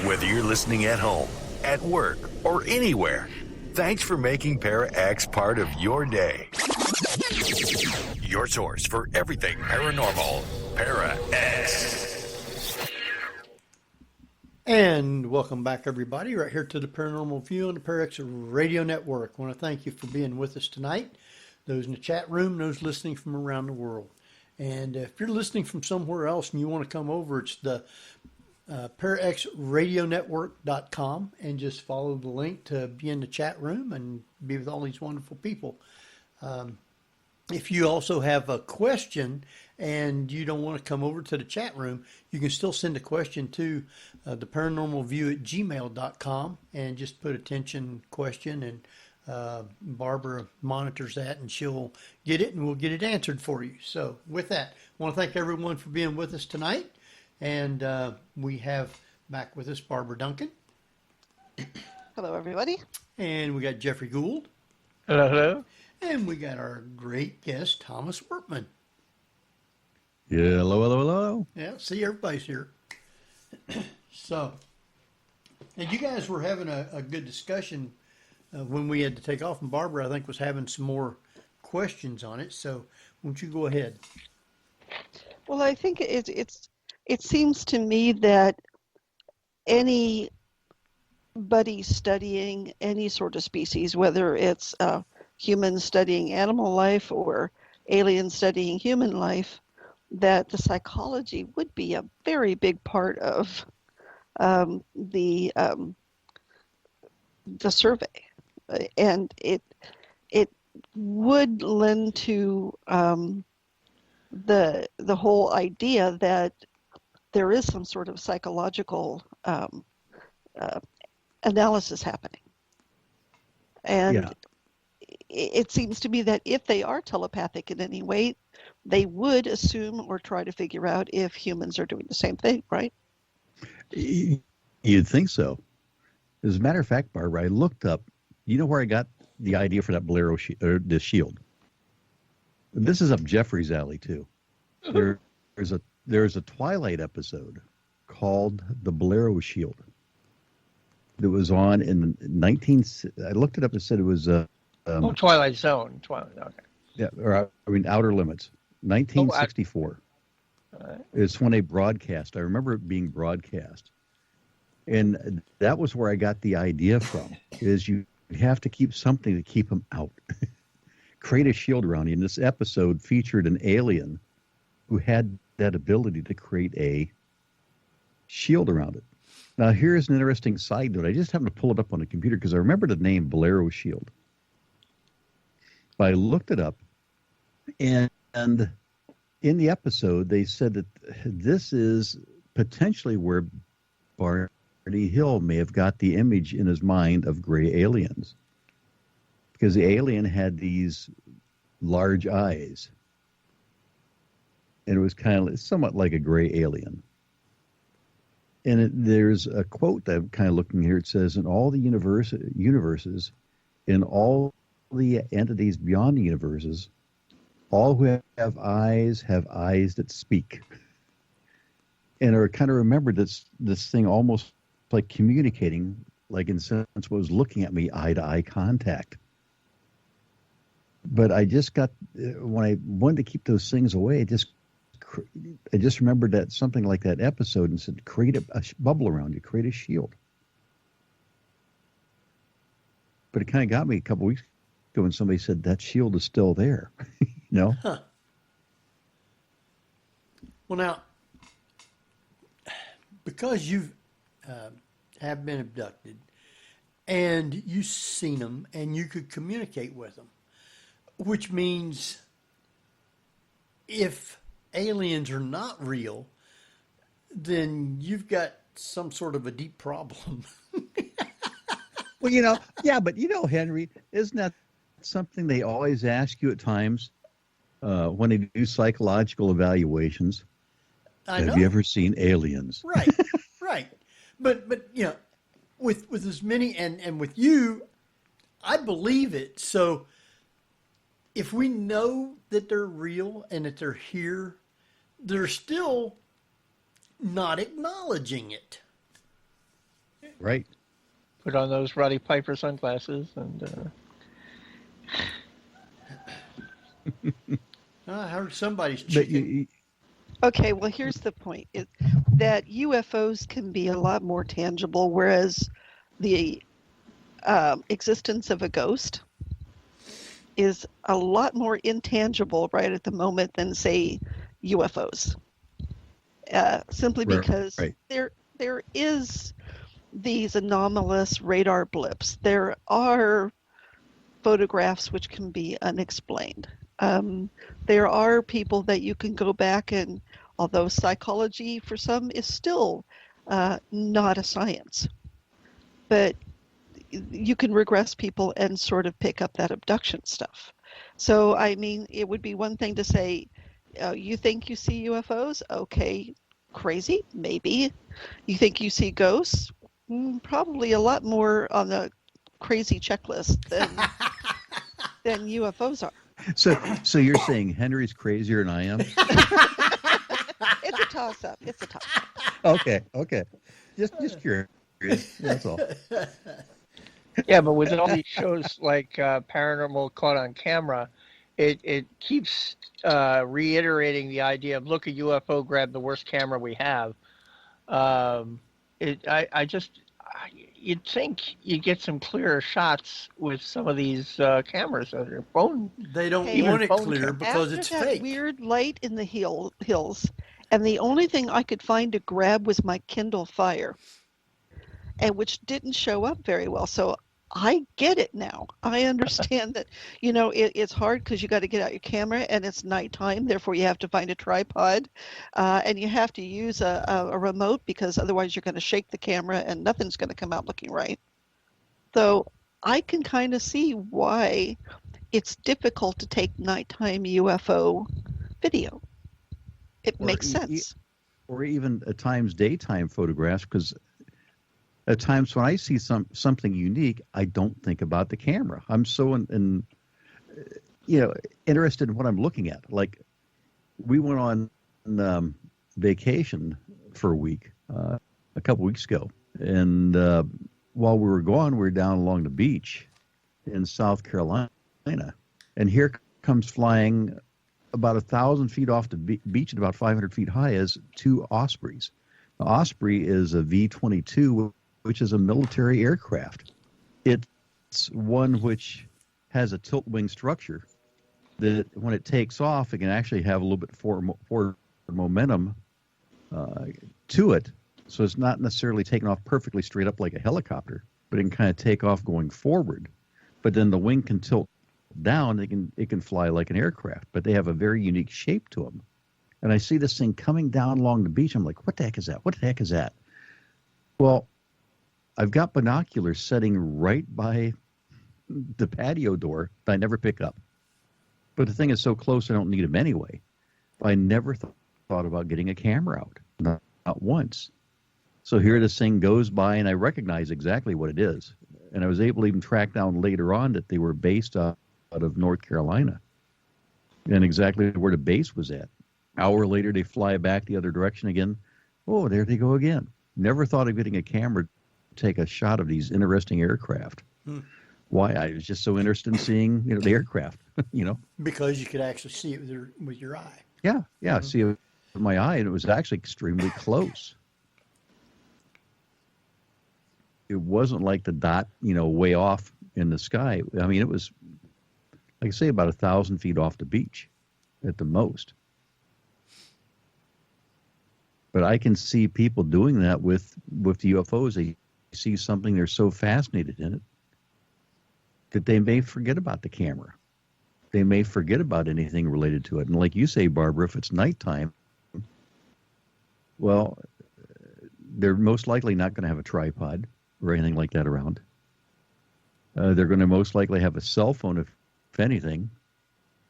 Whether you're listening at home, at work, or anywhere, thanks for making Para X part of your day. Your source for everything paranormal, Para X. And welcome back, everybody, right here to the Paranormal View on the Para X Radio Network. I want to thank you for being with us tonight, those in the chat room, those listening from around the world. And if you're listening from somewhere else and you want to come over, it's the ParaXRadioNetwork.com, and just follow the link to be in the chat room and be with all these wonderful people. If you also have a question and you don't want to come over to the chat room, you can still send a question to the paranormalview@gmail.com and just put attention question, and Barbara monitors that and she'll get it and we'll get it answered for you. So with that, I want to thank everyone for being with us tonight. And we have back with us Barbara Duncan. Hello, everybody. And we got Jeffrey Gould. Hello, hello. And we got our great guest, Thomas Wertman. Yeah, hello, hello, hello. Yeah, see, everybody's here. So, and you guys were having a good discussion when we had to take off, and Barbara, I think, was having some more questions on it. So, won't you go ahead? Well, I think it seems to me that anybody studying any sort of species, whether it's humans studying animal life or aliens studying human life, that the psychology would be a very big part of the survey, and it would lend to the whole idea that there is some sort of psychological analysis happening. And it seems to me that if they are telepathic in any way, they would assume or try to figure out if humans are doing the same thing, right? You'd think so. As a matter of fact, Barbara, I looked up, you know where I got the idea for that Bolero the shield? This is up Jeffrey's alley, too. There's a Twilight episode called The Bolero Shield that was on in I looked it up and said it was Twilight Zone. Twilight, okay. Yeah, or I mean Outer Limits, 1964. It's when they broadcast. I remember it being broadcast. And that was where I got the idea from, is you have to keep something to keep them out. Create a shield around you. And this episode featured an alien who had that ability to create a shield around it. Now, here's an interesting side note. I just happened to pull it up on the computer because I remember the name Bolero Shield. But I looked it up, and in the episode, they said that this is potentially where Barney Hill may have got the image in his mind of gray aliens, because the alien had these large eyes, and it was kind of somewhat like a gray alien. And there's a quote that I'm kind of looking here. It says, in all the universes, in all the entities beyond the universes, all who have eyes that speak. And I kind of remembered this thing almost like communicating, like in sense was looking at me eye-to-eye contact. But I just got, when I wanted to keep those things away, I just remembered that something like that episode and said, create a bubble around you, create a shield. But it kind of got me a couple weeks ago when somebody said that shield is still there. You know? Huh. Well, now, because you have been abducted and you've seen them and you could communicate with them, which means if aliens are not real, then you've got some sort of a deep problem. Well, but Henry, isn't that something they always ask you at times when they do psychological evaluations? Have you ever seen aliens? Right, right. But with as many, and with you, I believe it. So if we know that they're real and that they're here, they're still not acknowledging it. Right. Put on those Roddy Piper sunglasses and. I heard somebody's chicken. Okay, well, here's the point: that UFOs can be a lot more tangible, whereas the existence of a ghost is a lot more intangible right at the moment than, say, UFOs. Simply because there is these anomalous radar blips. There are photographs which can be unexplained. There are people that you can go back and, although psychology for some is still not a science, but you can regress people and sort of pick up that abduction stuff. So, I mean, it would be one thing to say, you think you see UFOs? Okay, crazy, maybe. You think you see ghosts? Probably a lot more on the crazy checklist than UFOs are. So you're saying Henry's crazier than I am? It's a toss-up. It's a toss-up. Okay. Just curious. That's all. Yeah, but with all these shows like Paranormal Caught on Camera, it keeps reiterating the idea of look, a UFO grabbed the worst camera we have. You'd think you'd get some clearer shots with some of these cameras on your phone. They don't want it clear because it's fake. After that weird light in the hills, and the only thing I could find to grab was my Kindle Fire, and which didn't show up very well. So I get it now. I understand that, it's hard because you got to get out your camera and it's nighttime. Therefore, you have to find a tripod and you have to use a remote because otherwise you're going to shake the camera and nothing's going to come out looking right. So I can kind of see why it's difficult to take nighttime UFO video. It makes sense. Or even at times daytime photographs, because at times when I see something unique, I don't think about the camera. I'm so interested in what I'm looking at. Like, we went on vacation for a week a couple weeks ago, and while we were gone, we were down along the beach in South Carolina, and here comes flying about 1,000 feet off the beach and about 500 feet high is two Ospreys. The Osprey is a V-22, which is a military aircraft. It's one which has a tilt wing structure that when it takes off, it can actually have a little bit forward momentum to it. So it's not necessarily taking off perfectly straight up like a helicopter, but it can kind of take off going forward. But then the wing can tilt down. It can fly like an aircraft, but they have a very unique shape to them. And I see this thing coming down along the beach. I'm like, what the heck is that? What the heck is that? Well, I've got binoculars setting right by the patio door that I never pick up. But the thing is so close, I don't need them anyway. I never thought about getting a camera out, not once. So here this thing goes by, and I recognize exactly what it is. And I was able to even track down later on that they were based out of North Carolina and exactly where the base was at. Hour later, they fly back the other direction again. Oh, there they go again. Never thought of getting a camera to take a shot of these interesting aircraft. Why? I was just so interested in seeing, the aircraft, Because you could actually see it with your eye. Yeah, see it with my eye, and it was actually extremely close. It wasn't like the dot, way off in the sky. I mean, it was, like I say, about 1,000 feet off the beach at the most. But I can see people doing that with UFOs. They see something, they're so fascinated in it that they may forget about the camera. They may forget about anything related to it. And like you say, Barbara, if it's nighttime, well, they're most likely not going to have a tripod or anything like that around. They're going to most likely have a cell phone, if anything.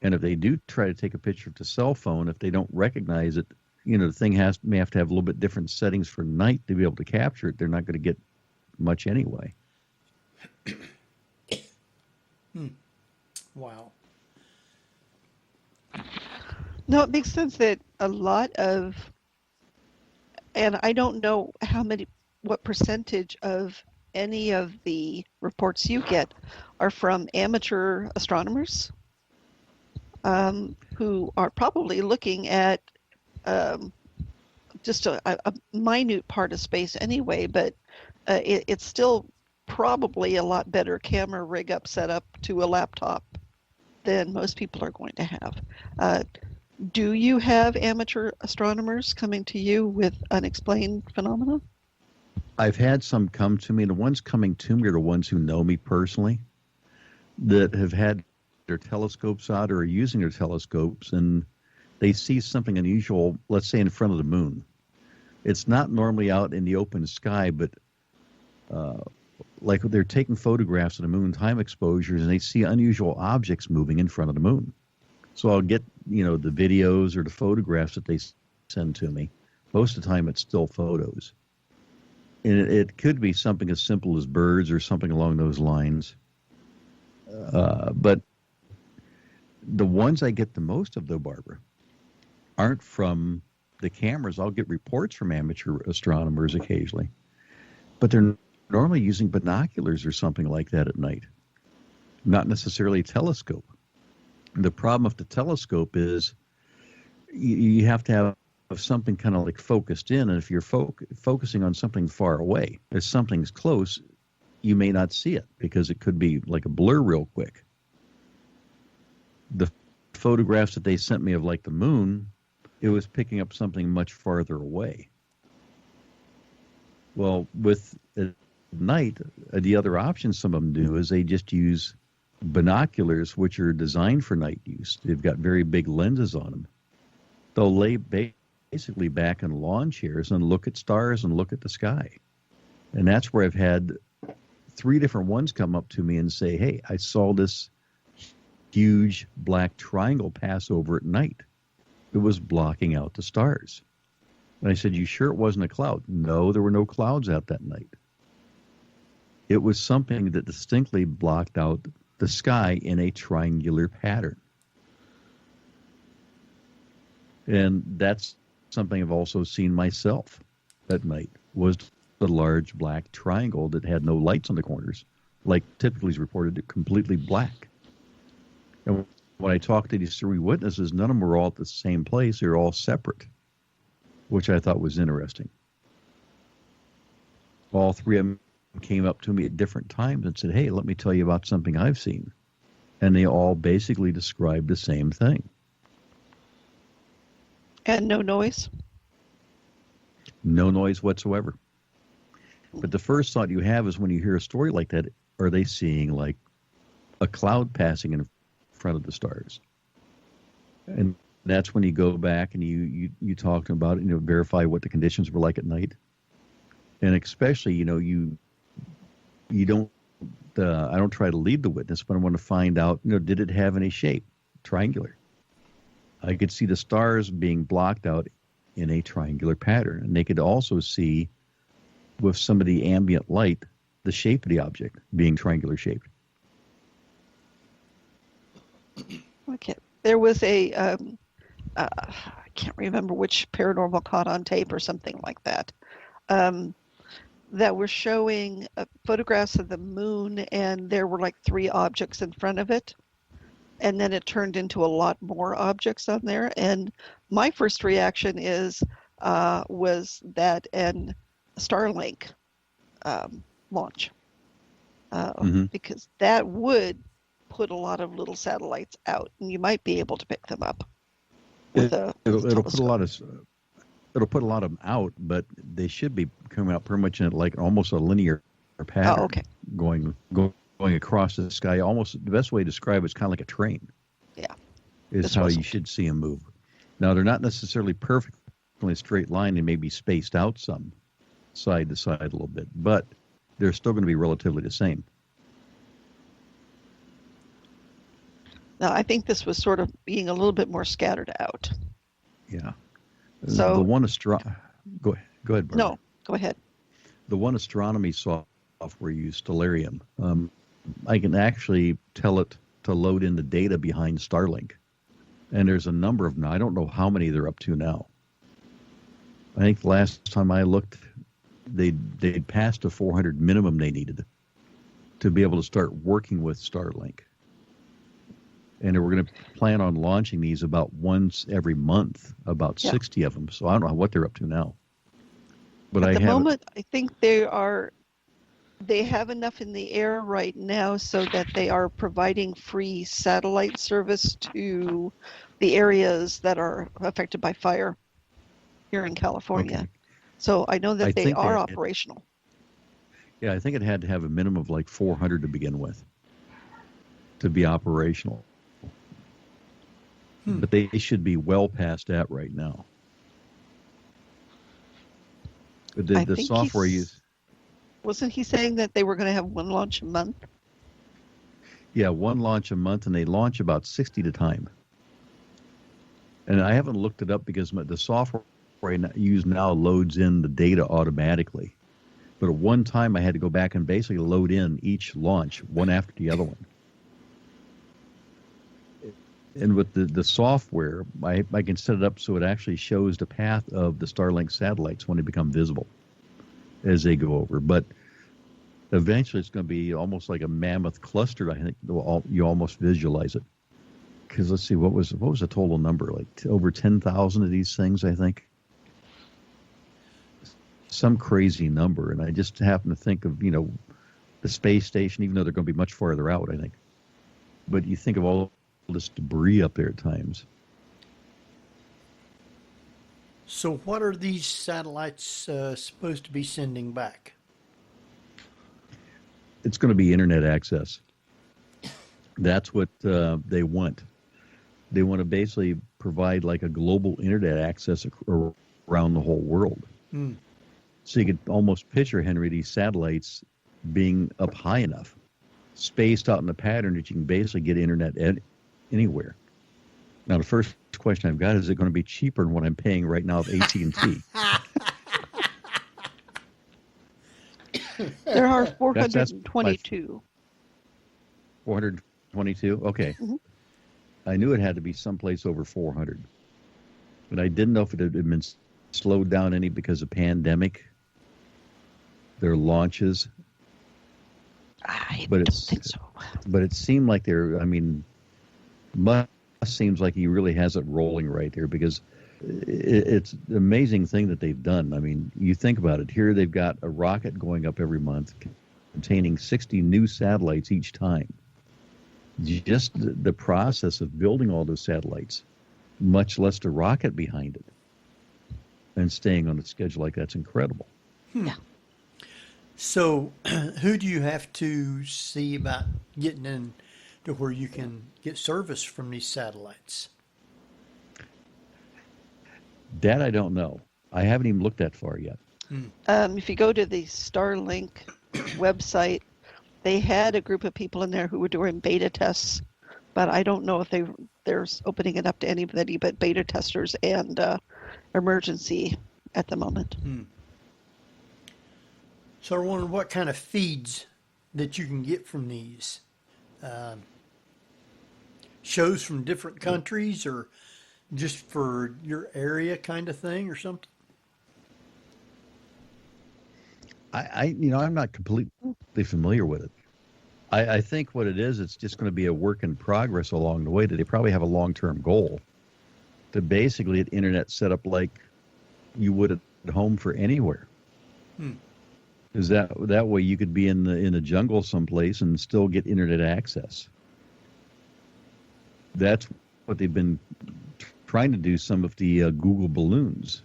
And if they do try to take a picture with the cell phone, if they don't recognize it, the thing may have to have a little bit different settings for night to be able to capture it. They're not going to get much anyway. Wow. No, it makes sense that a lot of, and I don't know how many, what percentage of any of the reports you get are from amateur astronomers who are probably looking at just a minute part of space anyway, but it's still probably a lot better camera rig up set up to a laptop than most people are going to have. Do you have amateur astronomers coming to you with unexplained phenomena? I've had some come to me. The ones coming to me are the ones who know me personally, that have had their telescopes out or are using their telescopes, and they see something unusual, let's say in front of the moon. It's not normally out in the open sky, but like they're taking photographs of the moon time exposures, and they see unusual objects moving in front of the moon. So I'll get, the videos or the photographs that they send to me. Most of the time it's still photos. And it could be something as simple as birds or something along those lines. But the ones I get the most of, though, Barbara, aren't from the cameras. I'll get reports from amateur astronomers occasionally. But they're normally using binoculars or something like that at night, not necessarily a telescope. The problem with the telescope is you have to have something kind of like focused in, and if you're focusing on something far away, if something's close, you may not see it because it could be like a blur real quick. The photographs that they sent me of like the moon, it was picking up something much farther away. Well, with at night, the other option some of them do is they just use binoculars, which are designed for night use. They've got very big lenses on them. They'll lay basically back in lawn chairs and look at stars and look at the sky. And that's where I've had 3 different ones come up to me and say, hey, I saw this huge black triangle pass over at night. It was blocking out the stars. And I said, you sure it wasn't a cloud? No, there were no clouds out that night. It was something that distinctly blocked out the sky in a triangular pattern. And that's something I've also seen myself at night, was the large black triangle that had no lights on the corners, like typically is reported completely black. And when I talked to these 3 witnesses, none of them were all at the same place. They were all separate, which I thought was interesting. All 3 of them came up to me at different times and said, hey, let me tell you about something I've seen. And they all basically described the same thing. And no noise? No noise whatsoever. But the first thought you have is when you hear a story like that, are they seeing like a cloud passing in front of the stars? And that's when you go back and you talk about it, verify what the conditions were like at night. And especially, you don't, I don't try to lead the witness, but I want to find out, did it have any shape? Triangular. I could see the stars being blocked out in a triangular pattern. And they could also see, with some of the ambient light, the shape of the object being triangular shaped. Okay. There was I can't remember which paranormal caught on tape or something like that, that were showing photographs of the moon, and there were like 3 objects in front of it. And then it turned into a lot more objects on there. And my first reaction was that an Starlink launch, because that would put a lot of little satellites out, and you might be able to pick them up. It'll put a lot of them out, but they should be coming out pretty much in like almost a linear pattern. Oh, okay. Going across the sky. Almost the best way to describe it is kind of like a train. Yeah. Is how you should see them move. Now, they're not necessarily perfectly in a straight line. They may be spaced out some, side to side a little bit, but they're still going to be relatively the same. Now, I think this was sort of being a little bit more scattered out. Yeah. So the one go ahead, Barbara. No, go ahead. The one astronomy software used, Stellarium. I can actually tell it to load in the data behind Starlink. And there's a number of them. I don't know how many they're up to now. I think the last time I looked, they'd passed a 400 minimum they needed to be able to start working with Starlink. And they were going to plan on launching these about once every month, about 60 of them. So I don't know what they're up to now. But at the moment, I think they have enough in the air right now so that they are providing free satellite service to the areas that are affected by fire here in California. Okay. So I know that they are operational. Yeah, I think it had to have a minimum of like 400 to begin with to be operational. But they should be well past that right now. The software use. Wasn't he saying that they were going to have one launch a month? Yeah, one launch a month, and they launch about 60 at a time. And I haven't looked it up because the software I use now loads in the data automatically. But at one time, I had to go back and basically load in each launch, one after the other one. And with the software, I can set it up so it actually shows the path of the Starlink satellites when they become visible as they go over. But eventually it's going to be almost like a mammoth cluster. I think you almost visualize it. Because let's see, what was the total number? Like over 10,000 of these things, I think. Some crazy number. And I just happen to think of, the space station, even though they're going to be much farther out, I think. But you think of all this debris up there at times. So what are these satellites supposed to be sending back? It's going to be internet access. That's what they want. They want to basically provide like a global internet access around the whole world. So you could almost picture, Henry, these satellites being up high enough, spaced out in a pattern that you can basically get internet anywhere. Now, the first question I've got is it going to be cheaper than what I'm paying right now of AT&T? There are 422. 422? Okay. Mm-hmm. I knew it had to be someplace over 400. But I didn't know if it had been slowed down any because of pandemic, their launches. I don't think so. But it seemed like Musk seems like he really has it rolling right there because it's an amazing thing that they've done. I mean, you think about it. Here they've got a rocket going up every month containing 60 new satellites each time. Just the process of building all those satellites, much less the rocket behind it, and staying on a schedule like that's incredible. Yeah. So who do you have to see about getting in to where you can get service from these satellites? That I don't know. I haven't even looked that far yet. If you go to the Starlink website, they had a group of people in there who were doing beta tests, but I don't know if they're opening it up to anybody but beta testers and emergency at the moment. So I wonder what kind of feeds that you can get from these. Shows from different countries or just for your area kind of thing or something? I'm not completely familiar with it. I think what it is, it's just going to be a work in progress along the way, that they probably have a long-term goal to basically get internet set up like you would at home for anywhere. Because that way you could be in the jungle someplace and still get internet access. That's what they've been trying to do, some of the Google balloons.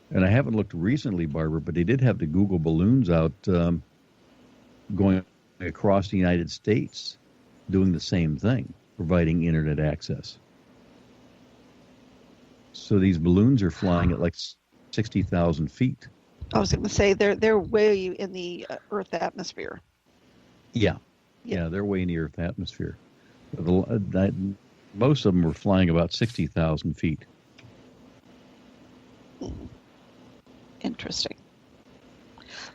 And I haven't looked recently, Barbara, but they did have the Google balloons out going across the United States doing the same thing, providing internet access. So these balloons are flying at like 60,000 feet. I was going to say they're way in the Earth atmosphere. Yeah, they're way in the Earth atmosphere. Most of them were flying about 60,000 feet. Interesting.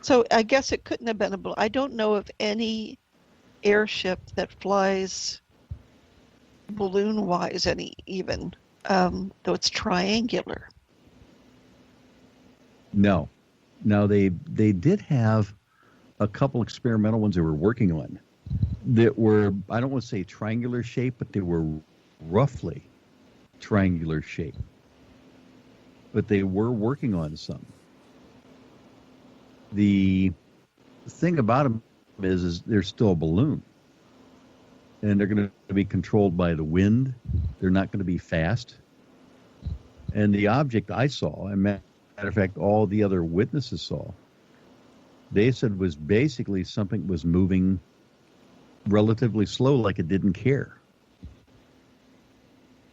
So I guess it couldn't have been I don't know of any airship that flies balloon-wise though it's triangular. No, Now they did have a couple experimental ones they were working on that were, I don't want to say triangular shape, but they were roughly triangular shape. But they were working on some. The thing about them is they're still a balloon. And they're going to be controlled by the wind. They're not going to be fast. And the object I saw, and matter of fact, all the other witnesses saw, they said was basically something was moving relatively slow, like it didn't care.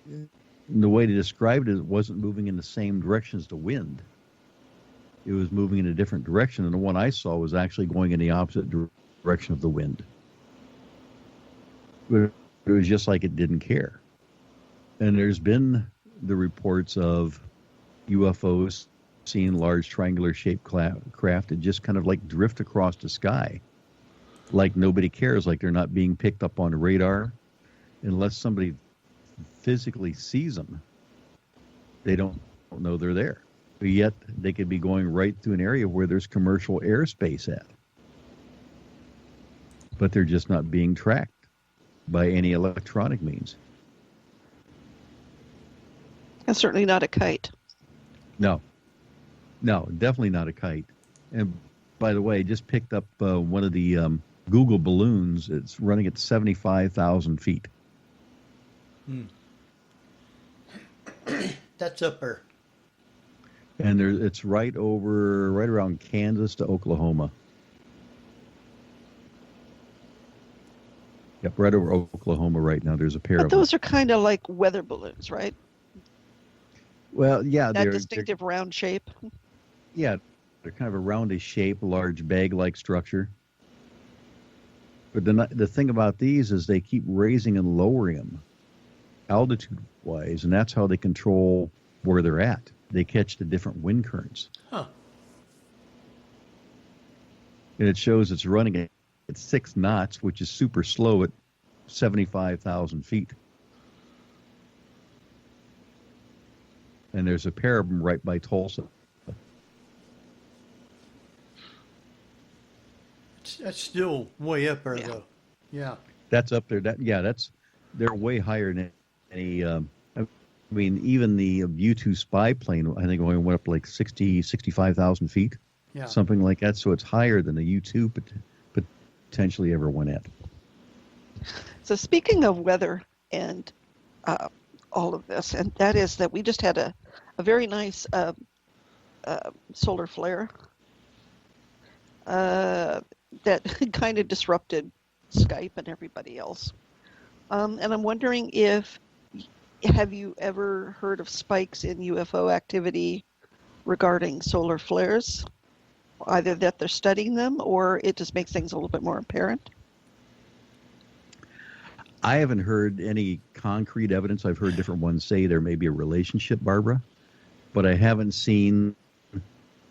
And the way they described it, it wasn't moving in the same direction as the wind. It was moving in a different direction, and the one I saw was actually going in the opposite direction of the wind. But it was just like it didn't care. And there's been the reports of UFOs seeing large triangular-shaped craft that just kind of like drift across the sky, like nobody cares, like they're not being picked up on the radar. Unless somebody physically sees them, they don't know they're there. But yet they could be going right through an area where there's commercial airspace at. But they're just not being tracked by any electronic means. And certainly not a kite. No, definitely not a kite. And by the way, I just picked up one of the Google balloons. It's running at 75,000 feet. That's upper. And it's right around Kansas to Oklahoma. Yep, right over Oklahoma right now. There's a pair But of them. those are kind of like weather balloons, right? Well, yeah, That distinctive round shape. Yeah, they're kind of a roundish shape, a large bag-like structure. But the thing about these is they keep raising and lowering them altitude-wise, and that's how they control where they're at. They catch the different wind currents. Huh. And it shows it's running at 6 knots, which is super slow at 75,000 feet. And there's a pair of them right by Tulsa. That's still way up there, Yeah. though. Yeah. That's up there. They're way higher than any. I mean, even the U-2 spy plane, I think, only went up like 65,000 feet, Yeah. something like that. So it's higher than the U-2 potentially ever went at. So speaking of weather and all of this, and that is that we just had a very nice solar flare that kind of disrupted Skype and everybody else. And I'm wondering have you ever heard of spikes in UFO activity regarding solar flares? Either that they're studying them or it just makes things a little bit more apparent? I haven't heard any concrete evidence. I've heard different ones say there may be a relationship, Barbara, but I haven't seen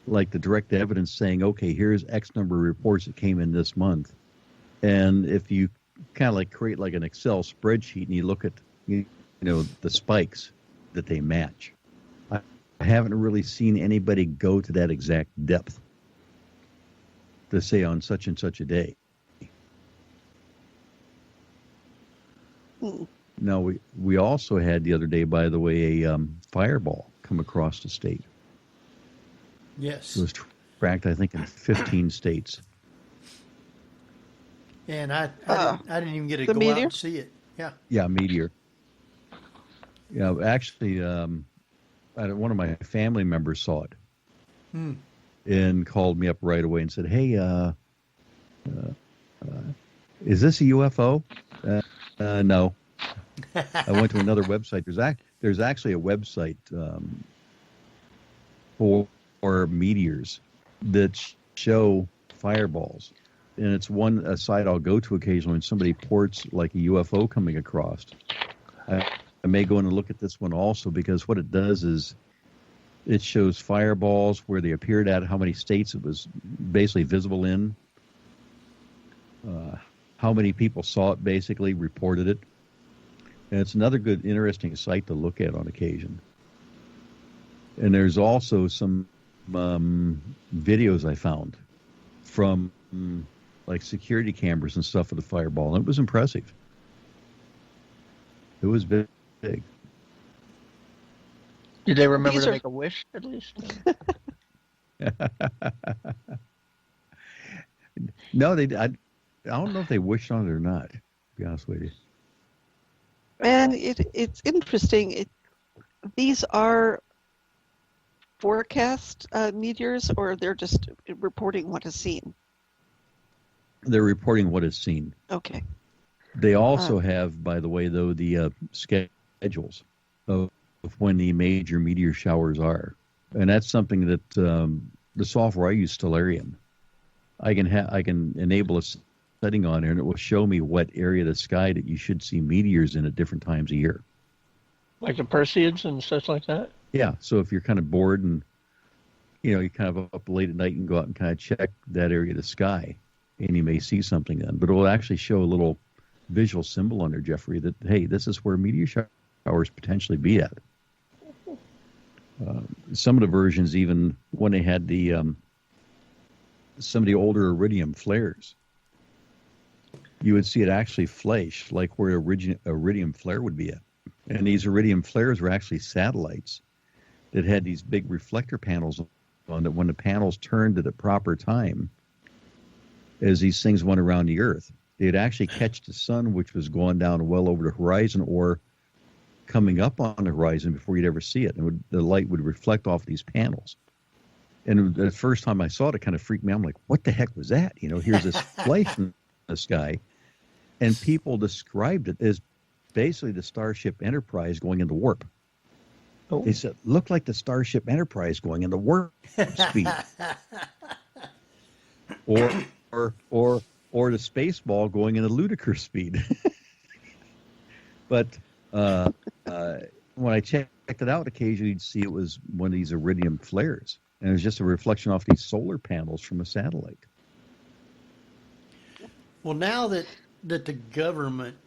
like the direct evidence saying, okay, here's X number of reports that came in this month. And if you kind of like create like an Excel spreadsheet and you look at, the spikes that they match, I haven't really seen anybody go to that exact depth to say on such and such a day. Now, we also had the other day, by the way, a fireball come across the state. Yes. It was tracked, I think, in 15 states. And I didn't even get to the go meteor? out and see it. Yeah. Yeah, meteor. Yeah, actually, one of my family members saw it and called me up right away and said, hey, is this a UFO? No. I went to another website. There's actually a website for meteors that show fireballs. And it's a site I'll go to occasionally when somebody ports like a UFO coming across. I may go in and look at this one also because what it does is it shows fireballs where they appeared at, how many states it was basically visible in, how many people saw it, basically reported it. And it's another good, interesting site to look at on occasion. And there's also some videos I found from like security cameras and stuff of the fireball, and it was impressive. It was big. Did they remember These to are- make a wish at least? No, I don't know if they wished on it or not, to be honest with you. And it's interesting. These are forecast meteors, or they're just reporting what is seen? They're reporting what is seen. Okay. They also have, by the way, though, the schedules of when the major meteor showers are. And that's something that the software I use, Stellarium, I can enable a setting on there, and it will show me what area of the sky that you should see meteors in at different times a year. Like the Perseids and such like that? Yeah, so if you're kind of bored and, you're kind of up late at night, you can go out and kind of check that area of the sky, and you may see something then. But it will actually show a little visual symbol on there, Jeffrey, that, hey, this is where meteor showers potentially be at. Some of the versions, even when they had some of the older iridium flares, you would see it actually flash like where iridium flare would be at. And these iridium flares were actually satellites that had these big reflector panels on that. When the panels turned at the proper time, as these things went around the Earth, they'd actually catch the sun, which was going down well over the horizon or coming up on the horizon before you'd ever see it. And the light would reflect off these panels. And the first time I saw it, it kind of freaked me out. I'm like, what the heck was that? Here's this flash in the sky. And people described it as basically the Starship Enterprise going into warp. Oh. They said, looked like the Starship Enterprise going into warp speed. or the space ball going into ludicrous speed. But when I checked it out, occasionally you'd see it was one of these iridium flares. And it was just a reflection off these solar panels from a satellite. Well, now that the government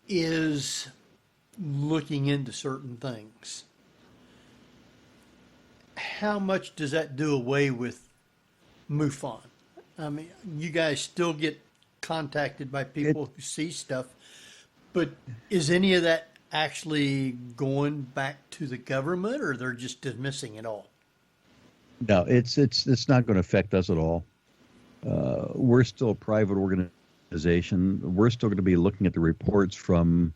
is looking into certain things, how much does that do away with MUFON? I mean, you guys still get contacted by people who see stuff, but is any of that actually going back to the government, or they're just dismissing it all? No, it's not going to affect us at all. We're still a private organization. We're still going to be looking at the reports from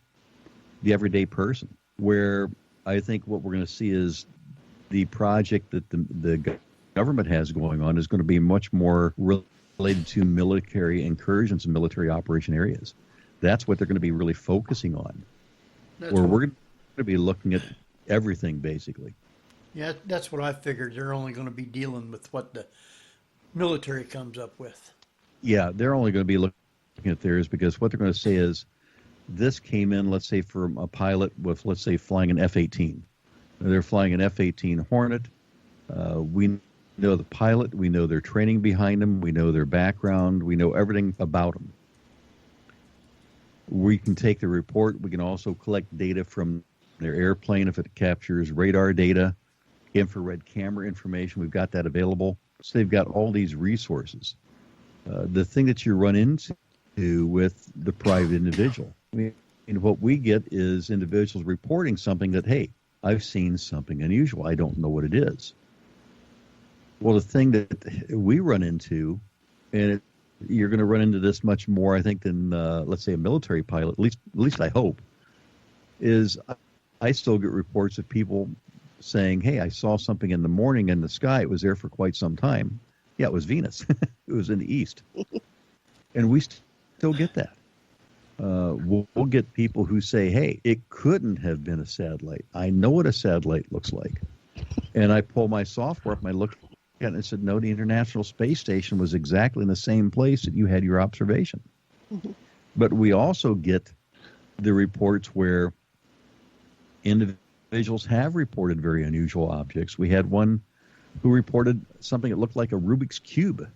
the everyday person, where I think what we're going to see is the project that the government has going on is going to be much more related to military incursions and military operation areas. That's what they're going to be really focusing on. We're going to be looking at everything, basically. Yeah, that's what I figured. They're only going to be dealing with what the military comes up with. Yeah, they're only going to be looking at theirs, because what they're going to say is this came in, let's say, from a pilot with, let's say, flying an F-18. They're flying an F-18 Hornet. We know the pilot. We know their training behind them. We know their background. We know everything about them. We can take the report. We can also collect data from their airplane if it captures radar data, infrared camera information. We've got that available. So they've got all these resources. The thing that you run into with the private individual, I mean, what we get is individuals reporting something that, hey, I've seen something unusual. I don't know what it is. Well, the thing that we run into, and you're going to run into this much more, I think, than, let's say, a military pilot, at least I hope, is I still get reports of people saying, hey, I saw something in the morning in the sky. It was there for quite some time. Yeah, it was Venus. It was in the east. And we still get that. We'll get people who say, hey, it couldn't have been a satellite. I know what a satellite looks like. And I pull my software up and I look at it and I said, no, the International Space Station was exactly in the same place that you had your observation. Mm-hmm. But we also get the reports where individuals have reported very unusual objects. We had one who reported something that looked like a Rubik's Cube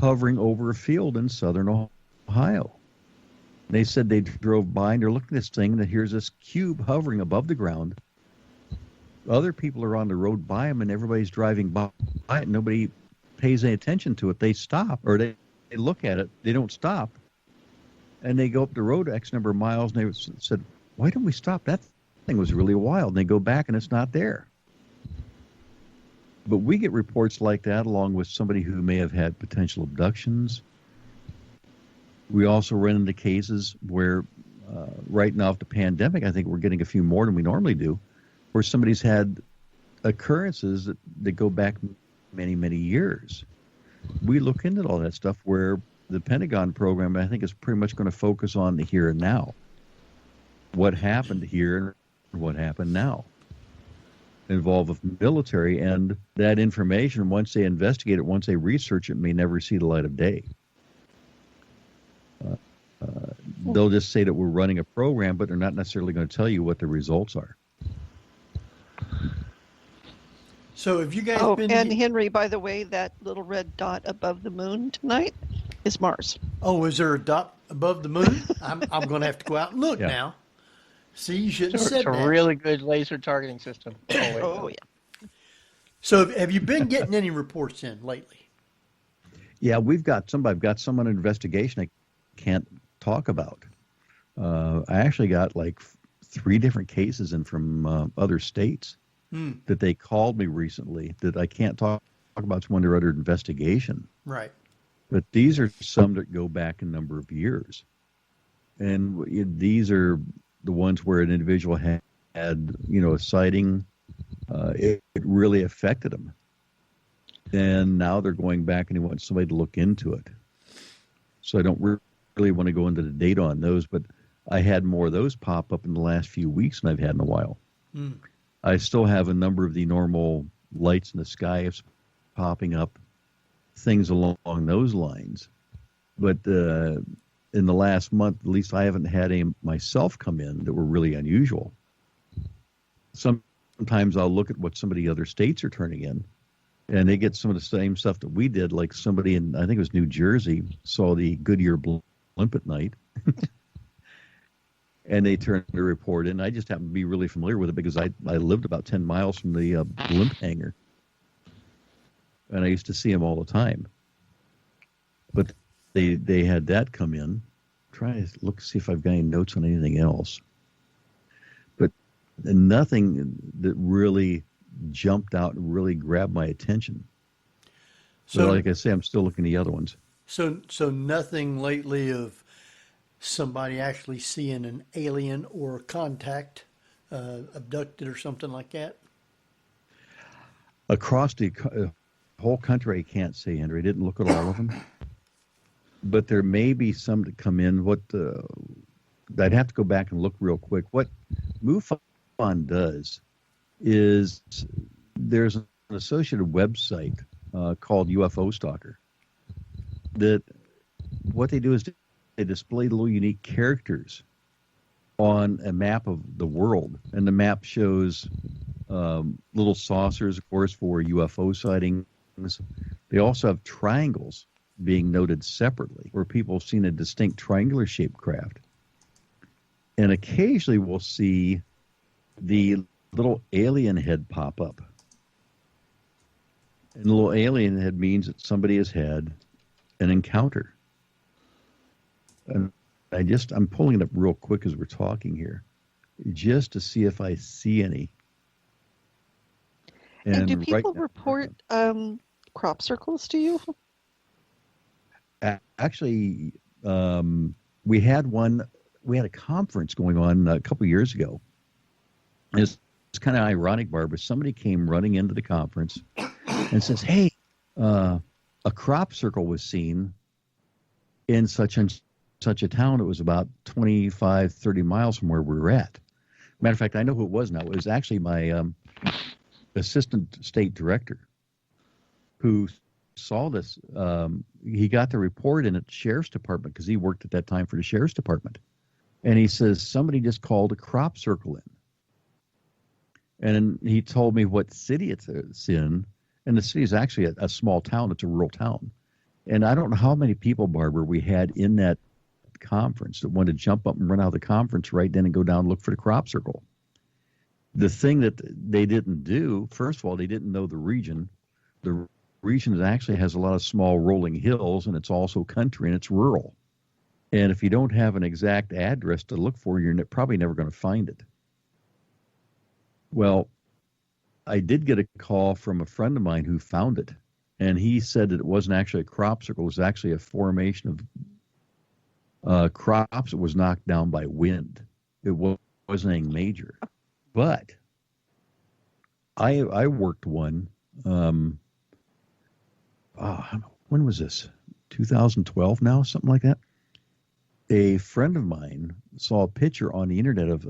hovering over a field in southern Ohio. They said they drove by and they're looking at this thing, and here's this cube hovering above the ground. other people are on the road by them, and everybody's driving by it. Nobody pays any attention to it. They stop, or they look at it. They don't stop, and they go up the road X number of miles, and they said, "Why didn't we stop? That thing was really wild." And they go back, and it's not there. But we get reports like that, along with somebody who may have had potential abductions. We also run into cases where, right now, with the pandemic, I think we're getting a few more than we normally do, where somebody's had occurrences that go back many, many years. We look into all that stuff, where the Pentagon program, I think, is pretty much going to focus on the here and now. What happened here and what happened now. Involve the military, and that information, once they investigate it, once they research it, may never see the light of day. They'll just say that we're running a program, but they're not necessarily going to tell you what the results are. So have you guys been... and Henry, by the way, that little red dot above the moon tonight is Mars. Oh, is there a dot above the moon? I'm going to have to go out and look now. See, you shouldn't have said that. It's a really good laser targeting system. Oh, yeah. So have you been getting any reports in lately? Yeah, I've got some on investigation I can't talk about. I actually got like 3 different cases in from other states that they called me recently that I can't talk about. Some under other investigation. Right. But these are some that go back a number of years. And these are the ones where an individual had a sighting. It really affected them. And now they're going back and they want somebody to look into it. So I don't really want to go into the data on those, but I had more of those pop up in the last few weeks than I've had in a while. I still have a number of the normal lights in the sky popping up, things along those lines. But in the last month, at least I haven't had any myself come in that were really unusual. Sometimes I'll look at what some of the other states are turning in, and they get some of the same stuff that we did. Like somebody in, I think it was New Jersey, saw the Goodyear blimp at night, and they turned the report in. I just happen to be really familiar with it because I lived about 10 miles from the blimp hangar, and I used to see them all the time. But they had that come in. Try to see if I've got any notes on anything else. But nothing that really jumped out and really grabbed my attention. So like I say, I'm still looking at the other ones. So nothing lately of somebody actually seeing an alien or contact, abducted or something like that? Across the whole country, I can't say, Henry. I didn't look at all of them. But there may be some that come in. I'd have to go back and look real quick. What MUFON does is there's an associated website called UFO Stalker. That what they do is they display little unique characters on a map of the world, and the map shows little saucers, of course, for UFO sightings. They also have triangles being noted separately, where people have seen a distinct triangular-shaped craft. And occasionally we'll see the little alien head pop up. And the little alien head means that somebody has had an encounter. And I'm pulling it up real quick as we're talking here, just to see if I see any. And do people report crop circles to you? Actually, we had a conference going on a couple years ago. It's kind of ironic, Barbara. Somebody came running into the conference and says, "Hey, a crop circle was seen in such and such a town. It was about 25, 30 miles from where we were at." Matter of fact, I know who it was now. It was actually my assistant state director who saw this. He got the report in at the sheriff's department because he worked at that time for the sheriff's department. And he says, somebody just called a crop circle in. And he told me what city it's in. And the city is actually a small town. It's a rural town. And I don't know how many people, Barbara, we had in that conference that wanted to jump up and run out of the conference right then and go down and look for the crop circle. The thing that they didn't do, first of all, they didn't know the region. The region actually has a lot of small rolling hills, and it's also country, and it's rural. And if you don't have an exact address to look for, you're probably never going to find it. Well, I did get a call from a friend of mine who found it, and he said that it wasn't actually a crop circle. It was actually a formation of crops that was knocked down by wind. It wasn't anything major. But I worked one, when was this? 2012 now, something like that. A friend of mine saw a picture on the internet of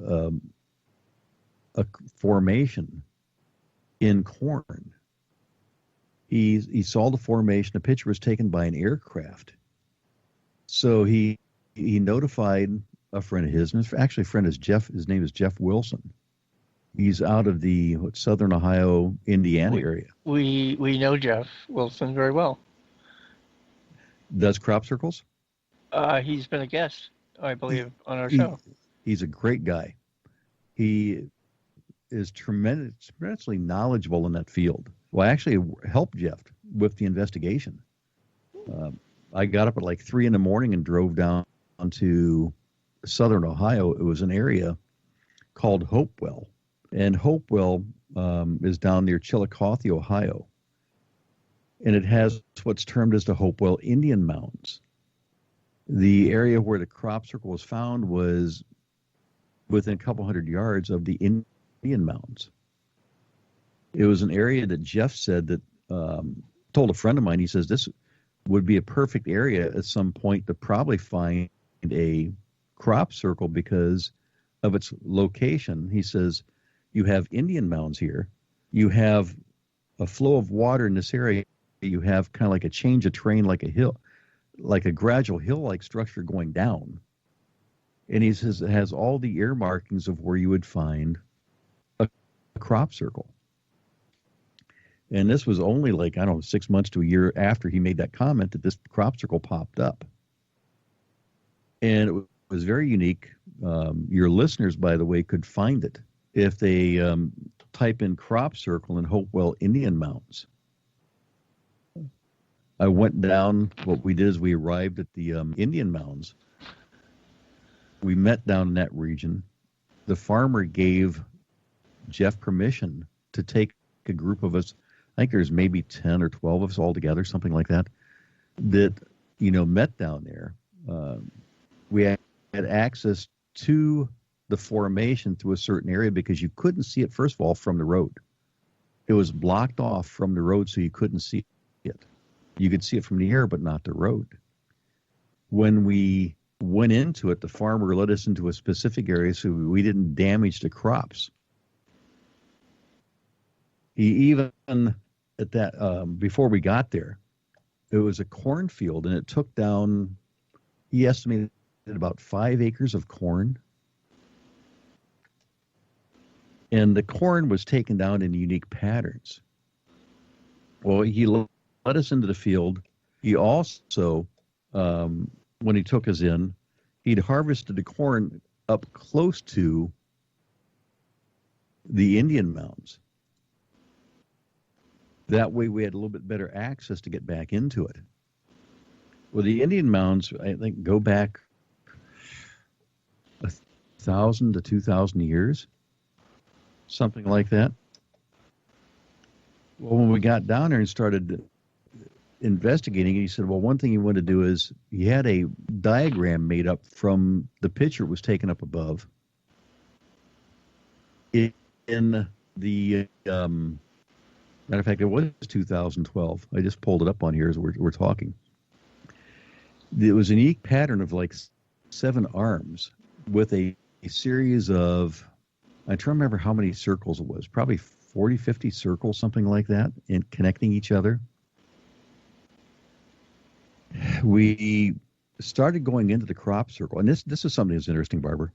a formation in corn. He saw the formation. The picture was taken by an aircraft. So he notified a friend of his, and actually a friend is Jeff. His name is Jeff Wilson. He's out of the southern Ohio, Indiana area. We know Jeff Wilson very well. Does crop circles? He's been a guest, I believe, on our show. He's a great guy. He is tremendously knowledgeable in that field. Well, I actually helped Jeff with the investigation. I got up at like 3 a.m. and drove down to southern Ohio. It was an area called Hopewell. And Hopewell is down near Chillicothe, Ohio. And it has what's termed as the Hopewell Indian Mounds. The area where the crop circle was found was within a couple hundred yards of the Indian Mounds. It was an area that Jeff said that, told a friend of mine, he says, this would be a perfect area at some point to probably find a crop circle because of its location. He says, you have Indian mounds here. You have a flow of water in this area. You have kind of like a change of terrain, like a hill, like a gradual hill-like structure going down. And he says it has all the ear markings of where you would find a crop circle. And this was only like, I don't know, 6 months to a year after he made that comment that this crop circle popped up. And it was very unique. Your listeners, by the way, could find it if they type in crop circle in Hopewell Indian Mounds. I went down. What we did is we arrived at the Indian Mounds. We met down in that region. The farmer gave Jeff permission to take a group of us. I think there's maybe 10 or 12 of us all together, something like that, met down there. We had access to the formation through a certain area because you couldn't see it, first of all, from the road. It was blocked off from the road, so you couldn't see it. You could see it from the air, but not the road. When we went into it, the farmer led us into a specific area so we didn't damage the crops. He even, at that, before we got there, it was a cornfield, and it took down, he estimated about 5 acres of corn. And the corn was taken down in unique patterns. Well, he led us into the field. He also, when he took us in, he'd harvested the corn up close to the Indian mounds. That way we had a little bit better access to get back into it. Well, the Indian mounds, I think, go back 1,000 to 2,000 years, something like that. Well, when we got down there and started investigating, he said, well, one thing he wanted to do is he had a diagram made up from the picture it was taken up above. In the, matter of fact, it was 2012. I just pulled it up on here as we're talking. It was a unique pattern of like 7 arms with a series of, I try to remember how many circles it was, probably 40, 50 circles, something like that, and connecting each other. We started going into the crop circle, and this is something that's interesting, Barbara.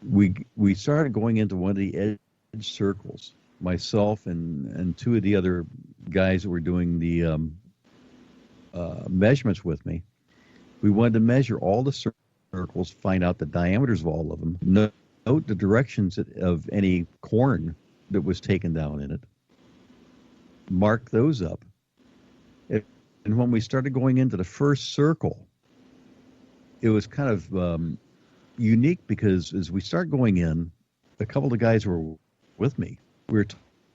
We started going into one of the edge circles, myself and 2 of the other guys that were doing the measurements with me. We wanted to measure all the circles, find out the diameters of all of them, know the directions of any corn that was taken down in it, mark those up. And when we started going into the first circle, it was kind of unique because as we start going in, a couple of guys were with me. We were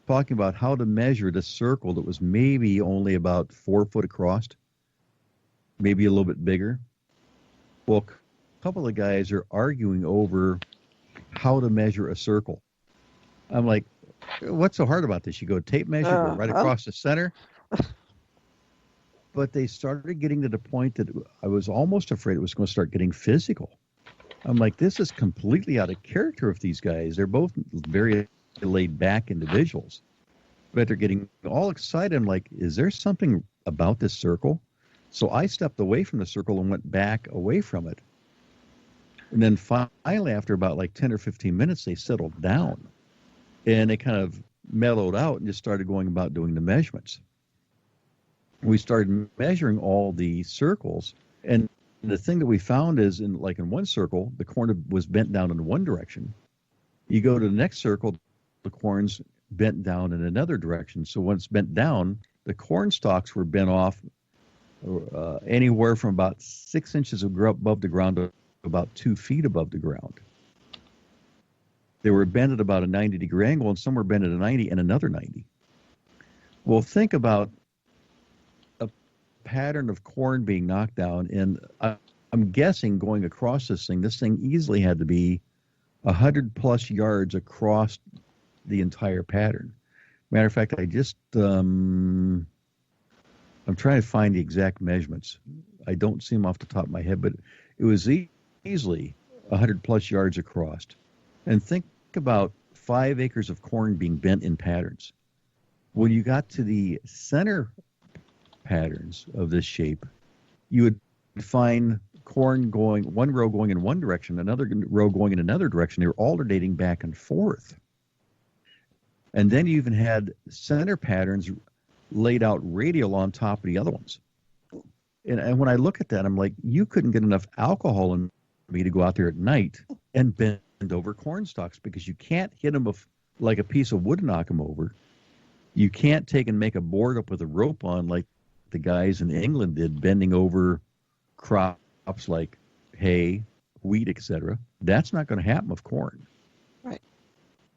talking about how to measure this circle that was maybe only about 4 foot across, maybe a little bit bigger. Well, a couple of guys are arguing over how to measure a circle. I'm like, what's so hard about this? You go tape measure, go right across the center. But they started getting to the point that I was almost afraid it was going to start getting physical. I'm like, this is completely out of character of these guys. They're both very laid back individuals, but they're getting all excited. I'm like, is there something about this circle? So I stepped away from the circle and went back away from it. And then finally, after about like 10 or 15 minutes, they settled down and they kind of mellowed out and just started going about doing the measurements. We started measuring all the circles, and the thing that we found is in one circle, the corn was bent down in one direction. You go to the next circle, the corn's bent down in another direction. So when it's bent down, the corn stalks were bent off anywhere from about 6 inches above the ground to about 2 feet above the ground. They were bent at about a 90-degree angle, and some were bent at a 90 and another 90. Well, think about a pattern of corn being knocked down, and I'm guessing going across this thing easily had to be 100-plus yards across the entire pattern. Matter of fact, I just, I'm trying to find the exact measurements. I don't see them off the top of my head, but it was easily 100-plus yards across. And think about 5 acres of corn being bent in patterns. When you got to the center patterns of this shape, you would find corn going, one row going in one direction, another row going in another direction. They were alternating back and forth. And then you even had center patterns laid out radial on top of the other ones. And when I look at that, I'm like, you couldn't get enough alcohol in me to go out there at night and bend over corn stalks, because you can't hit them with like a piece of wood and knock them over. You can't take and make a board up with a rope on like the guys in England did, bending over crops like hay, wheat, etc. That's not going to happen with corn. Right.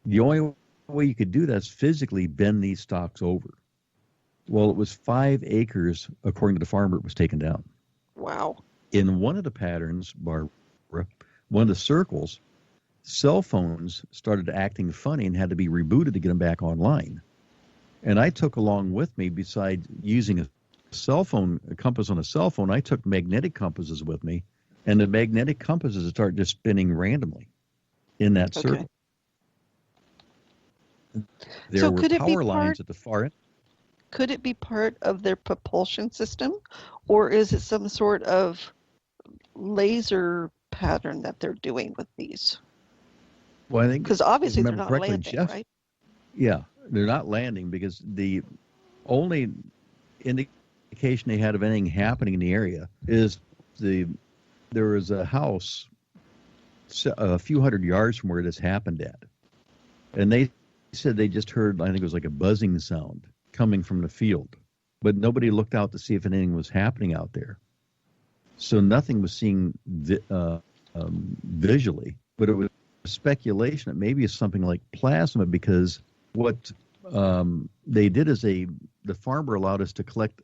The only way you could do that is physically bend these stalks over. Well, it was 5 acres, according to the farmer, it was taken down. Wow. In one of the patterns, Barbara, one of the circles, cell phones started acting funny and had to be rebooted to get them back online. And I took along with me, besides using a compass on a cell phone, I took magnetic compasses with me, and the magnetic compasses started just spinning randomly in that circle. There were power lines at the far end. Could it be part of their propulsion system, or is it some sort of laser pattern that they're doing with these? Well, I think, because obviously they're not landing, Jeff, right? Yeah, they're not landing, because the only indication they had of anything happening in the area is there was a house a few hundred yards from where this happened at, and they said they just heard, I think it was like a buzzing sound coming from the field, but nobody looked out to see if anything was happening out there. So nothing was seen visually, but it was speculation that maybe it's something like plasma, because what they did is the farmer allowed us to collect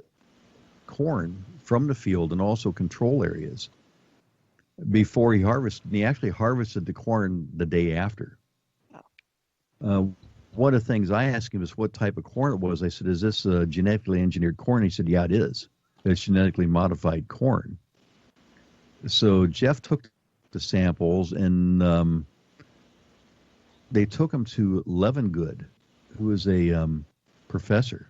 corn from the field and also control areas before he harvested. And he actually harvested the corn the day after. One of the things I asked him is what type of corn it was. I said, is this genetically engineered corn? He said, yeah, it is. It's genetically modified corn. So Jeff took the samples, and they took them to Levengood, who is a professor.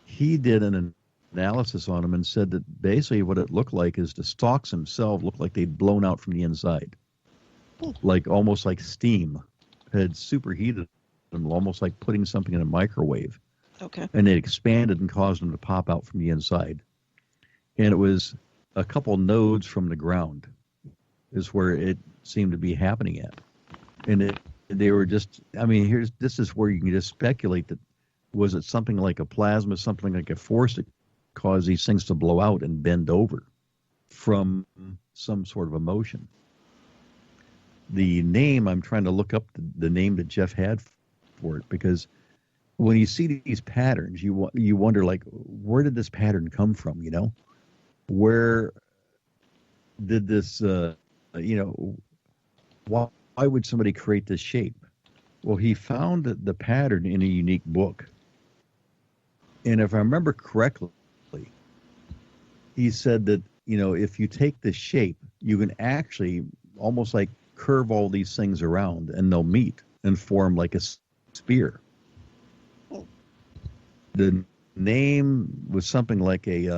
He did an analysis on them and said that basically what it looked like is the stalks themselves looked like they'd blown out from the inside, like almost like steam had superheated them, almost like putting something in a microwave. Okay. And it expanded and caused them to pop out from the inside. And it was a couple nodes from the ground is where it seemed to be happening at. they were just, I mean, this is where you can just speculate that, was it something like a plasma, something like a force that caused these things to blow out and bend over from some sort of emotion? The name, I'm trying to look up the name that Jeff had for it, because when you see these patterns, you wonder, like, where did this pattern come from? You know, where did this, why would somebody create this shape? Well, he found the pattern in a unique book. And if I remember correctly, he said that, if you take this shape, you can actually almost like curve all these things around and they'll meet and form like a spear. The name was something like it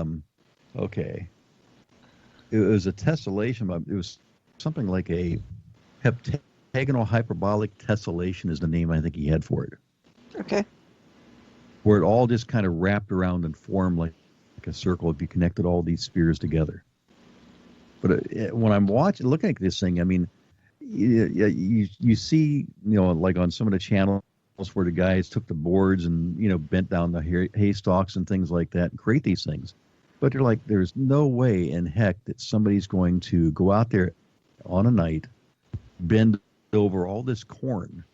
was a tessellation, but it was something like a heptagonal hyperbolic tessellation is the name I think he had for it. Okay. Where it all just kind of wrapped around and formed like a circle if you connected all these spears together. But when I'm looking at this thing, I mean, you see, like on some of the channels where the guys took the boards and, bent down the hay stalks and things like that and create these things. But they're like, there's no way in heck that somebody's going to go out there on a night, bend over all this corn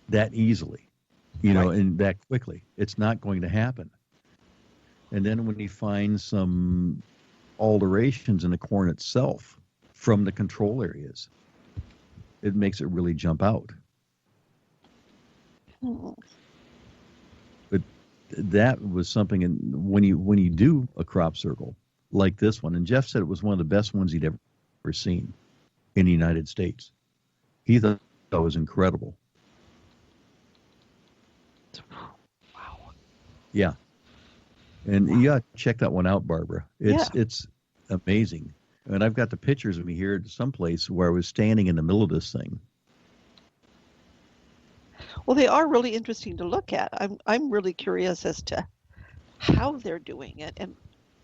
that easily, and that quickly. It's not going to happen. And then when he finds some alterations in the corn itself from the control areas, it makes it really jump out. But that was something, and when you do a crop circle like this one, and Jeff said it was one of the best ones he'd ever seen in the United States. He thought that was incredible. Wow. Yeah. And you got to check that one out, Barbara. It's amazing. And I've got the pictures of me here at some place where I was standing in the middle of this thing. Well, they are really interesting to look at. I'm really curious as to how they're doing it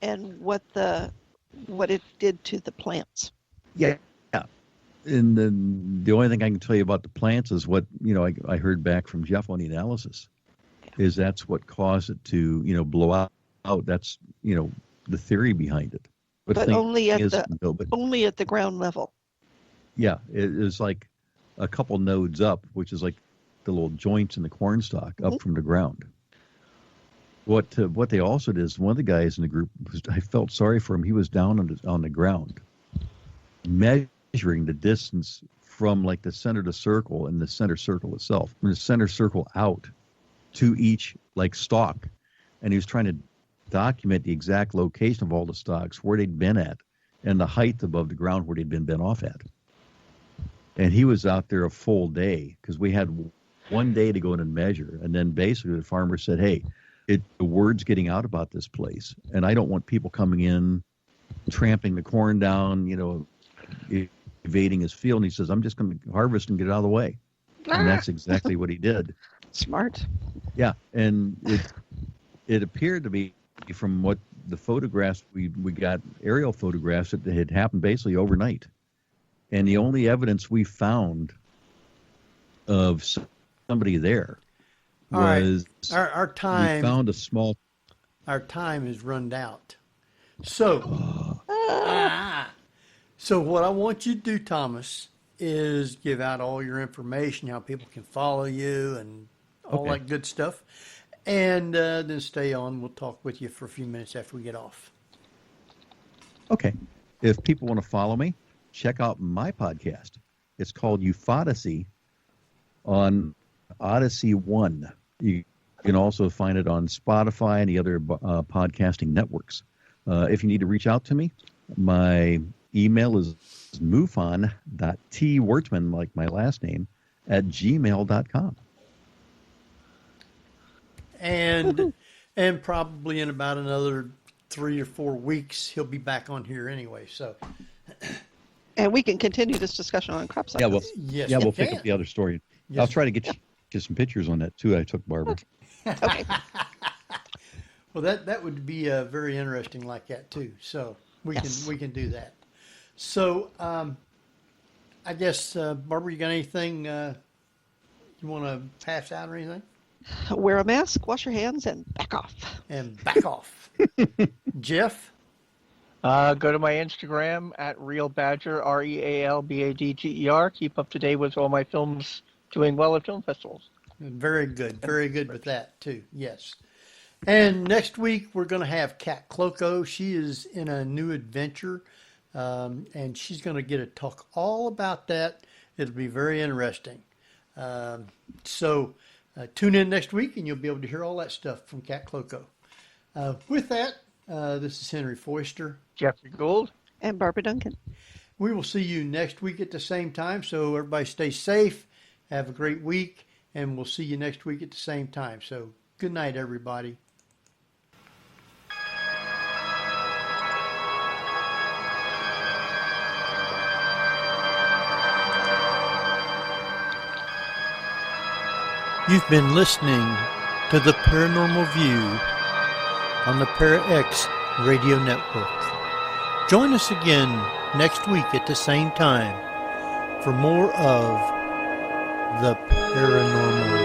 and what it did to the plants. Yeah. And then the only thing I can tell you about the plants is what, I heard back from Jeff on the analysis, is that's what caused it to, blow out. That's, the theory behind it. But only at the ground level. Yeah, it is like a couple nodes up, which is like the little joints in the corn stalk up from the ground. What they also did is, one of the guys in the group, I felt sorry for him. He was down on the ground, measuring the distance from like the center of the circle and the center circle itself, from the center circle out to each like stalk, and he was trying to document the exact location of all the stalks, where they'd been at, and the height above the ground where they'd been bent off at. And he was out there a full day, because we had one day to go in and measure. And then basically the farmer said, hey, the word's getting out about this place, and I don't want people coming in, tramping the corn down, evading his field. And he says, I'm just going to harvest and get it out of the way. And that's exactly what he did. Smart. Yeah. And it appeared to be, from what the photographs we got, aerial photographs, that had happened basically overnight. And the only evidence we found of somebody there was our time. We found a small. Our time is run out. So, so what I want you to do, Thomas, is give out all your information, how people can follow you, and all that good stuff. And then stay on. We'll talk with you for a few minutes after we get off. Okay. If people want to follow me, check out my podcast. It's called Ufodyssey on Odyssey One. You can also find it on Spotify and the other podcasting networks. If you need to reach out to me, my email is mufon.twertman, like my last name, @gmail.com. And probably in about another 3 or 4 weeks, he'll be back on here anyway. So, and we can continue this discussion on crop cycles. We'll pick up the other story. Yes. I'll try to get you some pictures on that too. I took Barbara. Okay. Well, that would be very interesting, like that too. So we can do that. So I guess, Barbara, you got anything you want to pass out or anything? Wear a mask, wash your hands, and back off. And back off. Jeff? Go to my Instagram at RealBadger, RealBadger. Keep up to date with all my films doing well at film festivals. Very good. Very good with that, too. Yes. And next week, we're going to have Kat Cloco. She is in a new adventure, and she's going to get to talk all about that. It'll be very interesting. So tune in next week, and you'll be able to hear all that stuff from Kat Cloco. With that, this is Henry Foister. Jeffrey Gould. And Barbara Duncan. We will see you next week at the same time, so everybody stay safe. Have a great week, and we'll see you next week at the same time. So good night, everybody. You've been listening to the Paranormal View on the ParaX Radio Network. Join us again next week at the same time for more of the Paranormal